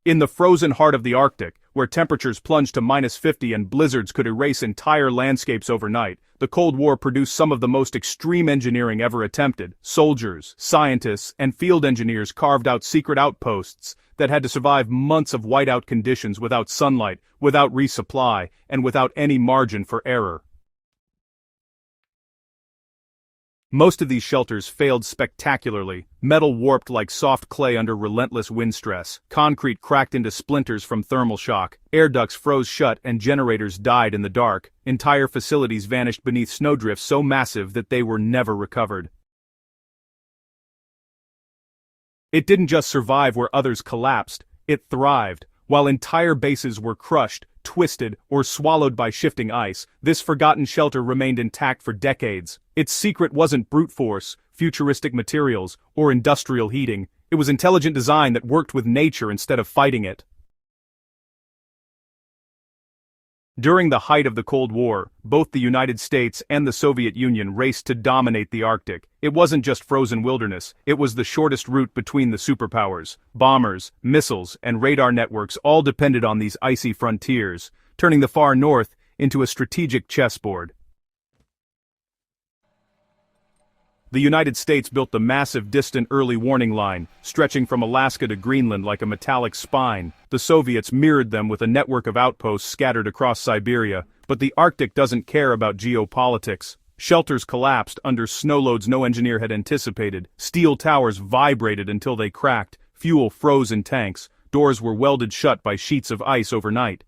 In the frozen heart of the Arctic, where temperatures plunged to -50 and blizzards could erase entire landscapes overnight, the Cold War produced some of the most extreme engineering ever attempted. Soldiers, scientists, and field engineers carved out secret outposts that had to survive months of whiteout conditions without sunlight, without resupply, and without any margin for error. Most of these shelters failed spectacularly. Metal warped like soft clay under relentless wind stress, concrete cracked into splinters from thermal shock, air ducts froze shut and generators died in the dark, entire facilities vanished beneath snowdrifts so massive that they were never recovered. It didn't just survive where others collapsed, it thrived. While entire bases were crushed, twisted, or swallowed by shifting ice, this forgotten shelter remained intact for decades. Its secret wasn't brute force, futuristic materials, or industrial heating. It was intelligent design that worked with nature instead of fighting it. During the height of the Cold War, both the United States and the Soviet Union raced to dominate the Arctic. It wasn't just frozen wilderness, it was the shortest route between the superpowers. Bombers, missiles, and radar networks all depended on these icy frontiers, turning the far north into a strategic chessboard. The United States built the massive distant early warning line, stretching from Alaska to Greenland like a metallic spine. The Soviets mirrored them with a network of outposts scattered across Siberia, but the Arctic doesn't care about geopolitics. Shelters collapsed under snow loads no engineer had anticipated, steel towers vibrated until they cracked, fuel froze in tanks, doors were welded shut by sheets of ice overnight.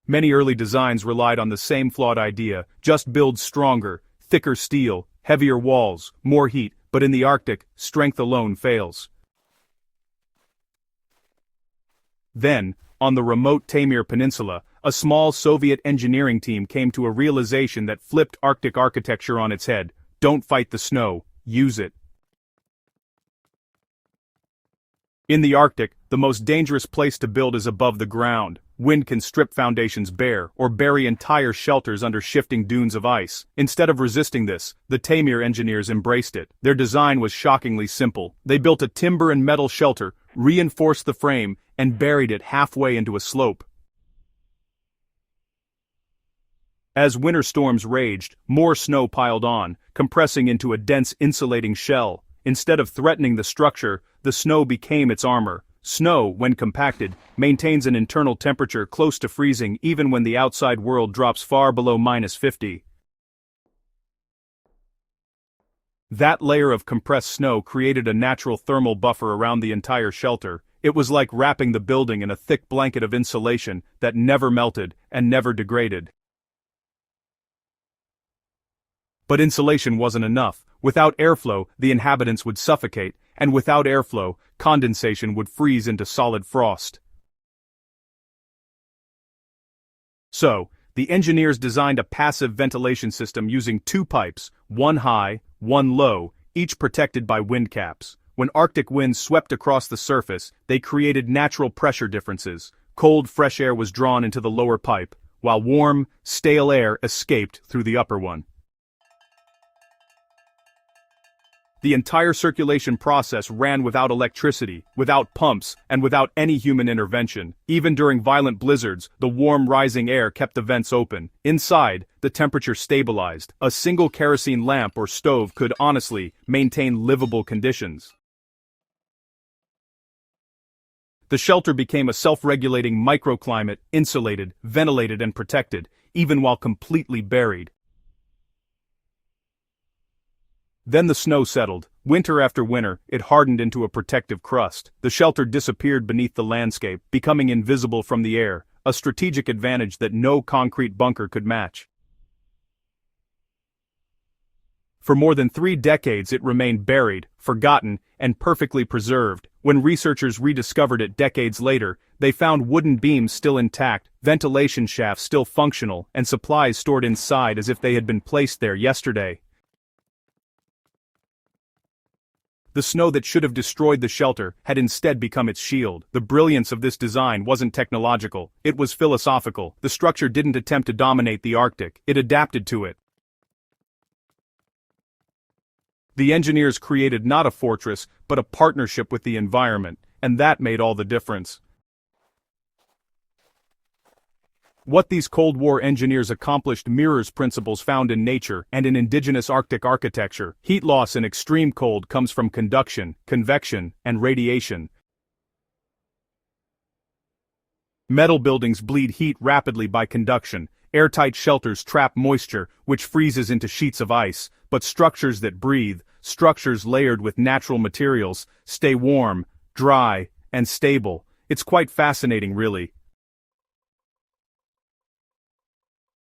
Many early designs relied on the same flawed idea: just build stronger, thicker steel, heavier walls, more heat, but in the Arctic, strength alone fails. Then, on the remote Taymyr Peninsula, a small Soviet engineering team came to a realization that flipped Arctic architecture on its head. Don't fight the snow, use it. In the Arctic, the most dangerous place to build is above the ground. Wind can strip foundations bare, or bury entire shelters under shifting dunes of ice. Instead of resisting this, the Taymyr engineers embraced it. Their design was shockingly simple. They built a timber and metal shelter, reinforced the frame, and buried it halfway into a slope. As winter storms raged, more snow piled on, compressing into a dense insulating shell. Instead of threatening the structure, the snow became its armor. Snow, when compacted, maintains an internal temperature close to freezing even when the outside world drops far below -50. That layer of compressed snow created a natural thermal buffer around the entire shelter. It was like wrapping the building in a thick blanket of insulation that never melted and never degraded. But insulation wasn't enough. Without airflow, the inhabitants would suffocate, and without airflow, condensation would freeze into solid frost. So, the engineers designed a passive ventilation system using two pipes, one high, one low, each protected by wind caps. When Arctic winds swept across the surface, they created natural pressure differences. Cold, fresh air was drawn into the lower pipe, while warm, stale air escaped through the upper one. The entire circulation process ran without electricity, without pumps, and without any human intervention. Even during violent blizzards, the warm rising air kept the vents open. Inside, the temperature stabilized. A single kerosene lamp or stove could honestly maintain livable conditions. The shelter became a self-regulating microclimate, insulated, ventilated, and protected, even while completely buried. Then the snow settled. Winter after winter, it hardened into a protective crust. The shelter disappeared beneath the landscape, becoming invisible from the air, a strategic advantage that no concrete bunker could match. For more than 3 decades it remained buried, forgotten, and perfectly preserved. When researchers rediscovered it decades later, they found wooden beams still intact, ventilation shafts still functional, and supplies stored inside as if they had been placed there yesterday. The snow that should have destroyed the shelter had instead become its shield. The brilliance of this design wasn't technological, it was philosophical. The structure didn't attempt to dominate the Arctic, it adapted to it. The engineers created not a fortress, but a partnership with the environment, and that made all the difference. What these Cold War engineers accomplished mirrors principles found in nature and in indigenous Arctic architecture. Heat loss in extreme cold comes from conduction, convection, and radiation. Metal buildings bleed heat rapidly by conduction. Airtight shelters trap moisture, which freezes into sheets of ice, but structures that breathe, structures layered with natural materials, stay warm, dry, and stable. It's quite fascinating, really.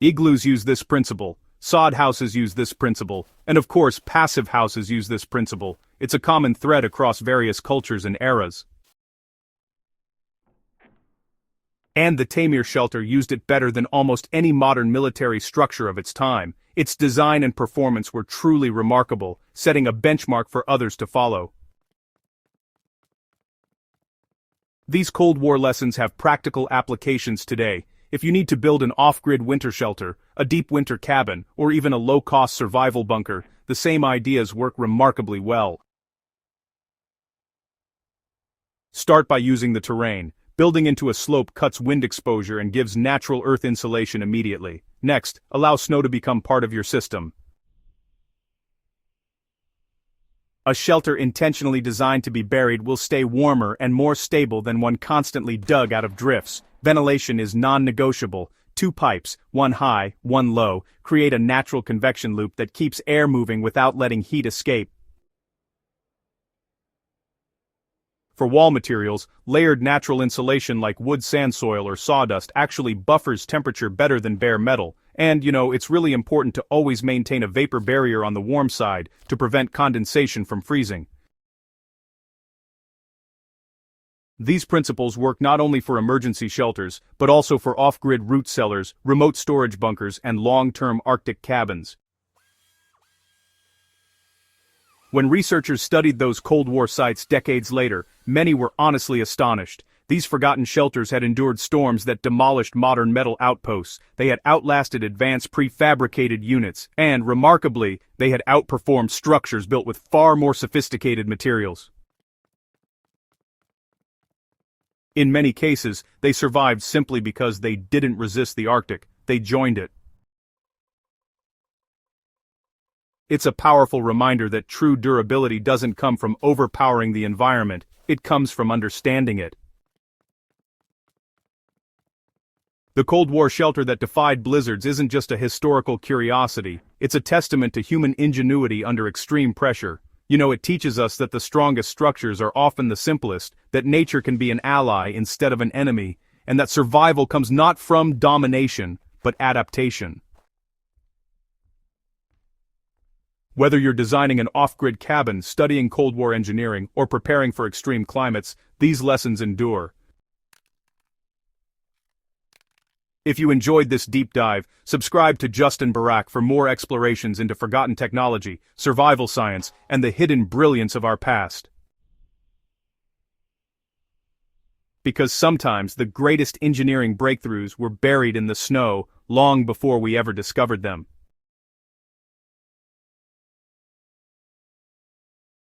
Igloos use this principle, sod houses use this principle, and of course passive houses use this principle. It's a common thread across various cultures and eras. And the Taymyr shelter used it better than almost any modern military structure of its time. Its design and performance were truly remarkable, setting a benchmark for others to follow. These Cold War lessons have practical applications today. If you need to build an off-grid winter shelter, a deep winter cabin, or even a low-cost survival bunker, the same ideas work remarkably well. Start by using the terrain. Building into a slope cuts wind exposure and gives natural earth insulation immediately. Next, allow snow to become part of your system. A shelter intentionally designed to be buried will stay warmer and more stable than one constantly dug out of drifts. Ventilation is non-negotiable. 2 pipes, one high, one low, create a natural convection loop that keeps air moving without letting heat escape. For wall materials, layered natural insulation like wood sandsoil or sawdust actually buffers temperature better than bare metal. And, it's really important to always maintain a vapor barrier on the warm side to prevent condensation from freezing. These principles work not only for emergency shelters, but also for off-grid root cellars, remote storage bunkers, and long-term Arctic cabins. When researchers studied those Cold War sites decades later, many were honestly astonished. These forgotten shelters had endured storms that demolished modern metal outposts, they had outlasted advanced prefabricated units, and, remarkably, they had outperformed structures built with far more sophisticated materials. In many cases, they survived simply because they didn't resist the Arctic, they joined it. It's a powerful reminder that true durability doesn't come from overpowering the environment, it comes from understanding it. The Cold War shelter that defied blizzards isn't just a historical curiosity, it's a testament to human ingenuity under extreme pressure. It teaches us that the strongest structures are often the simplest, that nature can be an ally instead of an enemy, and that survival comes not from domination, but adaptation. Whether you're designing an off-grid cabin, studying Cold War engineering, or preparing for extreme climates, these lessons endure. If you enjoyed this deep dive, subscribe to Justin Barak for more explorations into forgotten technology, survival science, and the hidden brilliance of our past. Because sometimes the greatest engineering breakthroughs were buried in the snow long before we ever discovered them.